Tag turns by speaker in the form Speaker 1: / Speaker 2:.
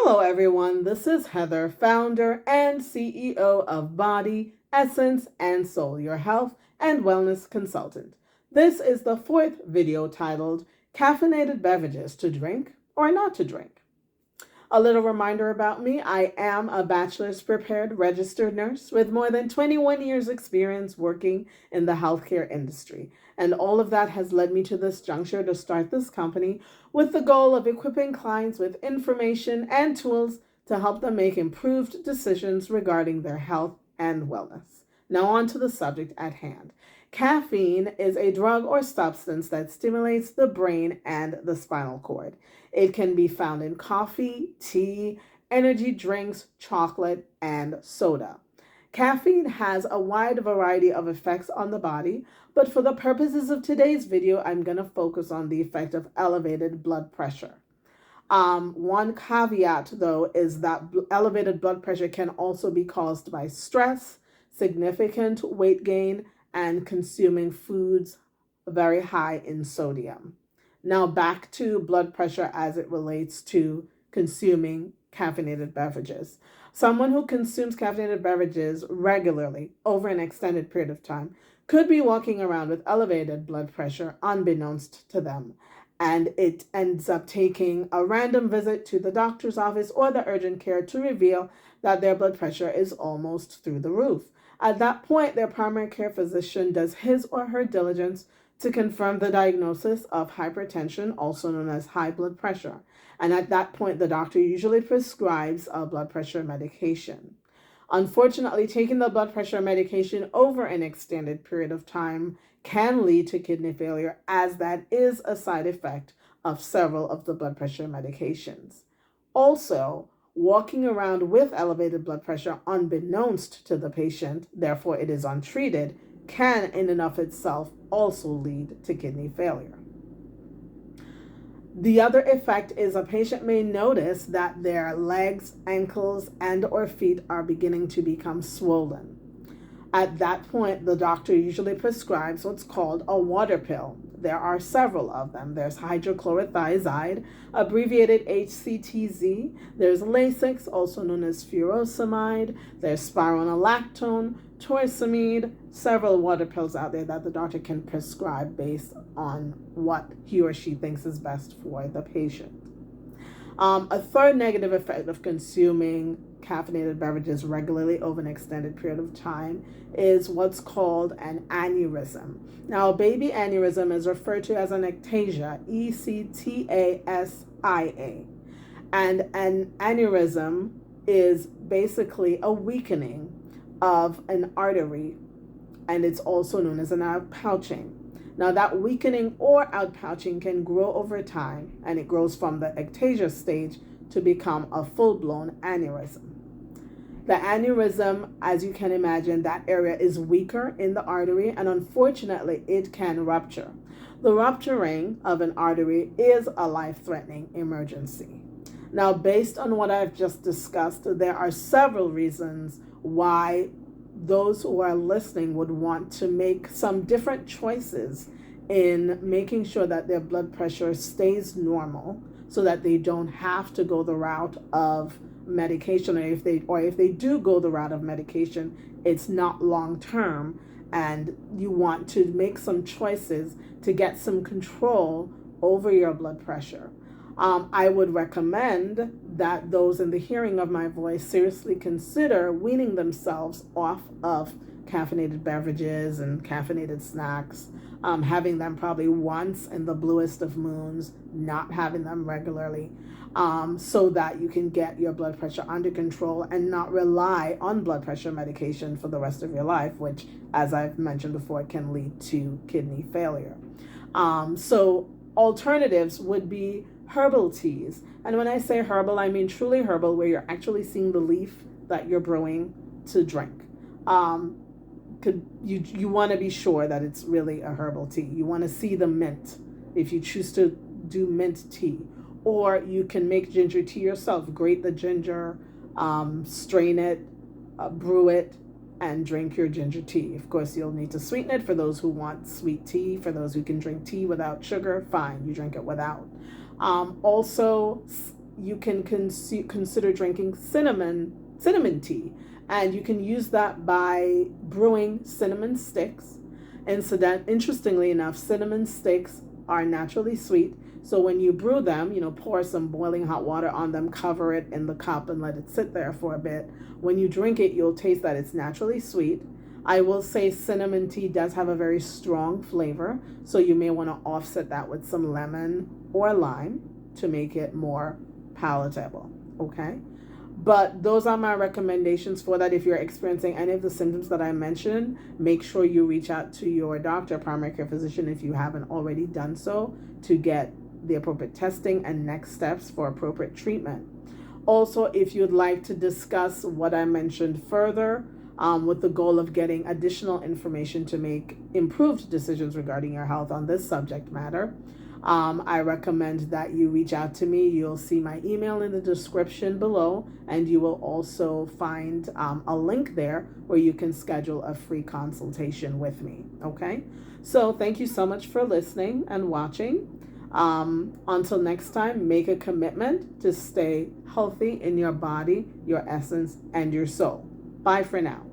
Speaker 1: Hello, everyone. This is Heather, founder and CEO of Body, Essence, and Soul, your health and wellness consultant. This is the fourth video titled Caffeinated Beverages to Drink or Not to Drink. A little reminder about me, I am a bachelor's prepared registered nurse with more than 21 years experience working in the healthcare industry. And all of that has led me to this juncture to start this company with the goal of equipping clients with information and tools to help them make improved decisions regarding their health and wellness. Now on to the subject at hand. Caffeine is a drug or substance that stimulates the brain and the spinal cord. It can be found in coffee, tea, energy drinks, chocolate, and soda. Caffeine has a wide variety of effects on the body, but for the purposes of today's video, I'm going to focus on the effect of elevated blood pressure. One caveat, though, is that elevated blood pressure can also be caused by stress, significant weight gain, and consuming foods very high in sodium. Now back to blood pressure as it relates to consuming caffeinated beverages. Someone who consumes caffeinated beverages regularly over an extended period of time could be walking around with elevated blood pressure unbeknownst to them. And it ends up taking a random visit to the doctor's office or the urgent care to reveal that their blood pressure is almost through the roof. At that point, their primary care physician does his or her diligence to confirm the diagnosis of hypertension, also known as high blood pressure. And at that point, the doctor usually prescribes a blood pressure medication. Unfortunately, taking the blood pressure medication over an extended period of time can lead to kidney failure, as that is a side effect of several of the blood pressure medications. Also, walking around with elevated blood pressure unbeknownst to the patient, therefore it is untreated, can in and of itself also lead to kidney failure. The other effect is a patient may notice that their legs, ankles, and or feet are beginning to become swollen. At that point, the doctor usually prescribes what's called a water pill. There are several of them. There's hydrochlorothiazide, abbreviated HCTZ. There's Lasix, also known as furosemide. There's spironolactone, torsemide, several water pills out there that the doctor can prescribe based on what he or she thinks is best for the patient. A third negative effect of consuming caffeinated beverages regularly over an extended period of time is what's called an aneurysm. Now, a baby aneurysm is referred to as an ectasia, E-C-T-A-S-I-A. And an aneurysm is basically a weakening of an artery, and it's also known as an outpouching. Now, that weakening or outpouching can grow over time, and it grows from the ectasia stage to become a full-blown aneurysm. The aneurysm, as you can imagine, that area is weaker in the artery, and unfortunately, it can rupture. The rupturing of an artery is a life-threatening emergency. Now, based on what I've just discussed, there are several reasons why those who are listening would want to make some different choices in making sure that their blood pressure stays normal so that they don't have to go the route of medication, or if they do go the route of medication, it's not long term, and you want to make some choices to get some control over your blood pressure. I would recommend that those in the hearing of my voice seriously consider weaning themselves off of caffeinated beverages and caffeinated snacks, having them probably once in the bluest of moons, not having them regularly, so that you can get your blood pressure under control and not rely on blood pressure medication for the rest of your life, which, as I've mentioned before, can lead to kidney failure. So alternatives would be herbal teas. And when I say herbal, I mean truly herbal, where you're actually seeing the leaf that you're brewing to drink. You want to be sure that it's really a herbal tea. You want to see the mint if you choose to do mint tea. Or you can make ginger tea yourself. Grate the ginger, strain it, brew it, and drink your ginger tea. Of course, you'll need to sweeten it for those who want sweet tea. For those who can drink tea without sugar, fine, you drink it without. Also, you can consider drinking cinnamon tea, and you can use that by brewing cinnamon sticks. Interestingly enough, cinnamon sticks are naturally sweet. So when you brew them, pour some boiling hot water on them, cover it in the cup, and let it sit there for a bit. When you drink it, you'll taste that it's naturally sweet. I will say cinnamon tea does have a very strong flavor, so you may want to offset that with some lemon or lime to make it more palatable, okay? But those are my recommendations for that. If you're experiencing any of the symptoms that I mentioned, make sure you reach out to your doctor, primary care physician, if you haven't already done so, to get the appropriate testing and next steps for appropriate treatment. Also, if you'd like to discuss what I mentioned further, with the goal of getting additional information to make improved decisions regarding your health on this subject matter, I recommend that you reach out to me. You'll see my email in the description below, and you will also find a link there where you can schedule a free consultation with me, okay? So thank you so much for listening and watching. Until next time, make a commitment to stay healthy in your body, your essence, and your soul. Bye for now.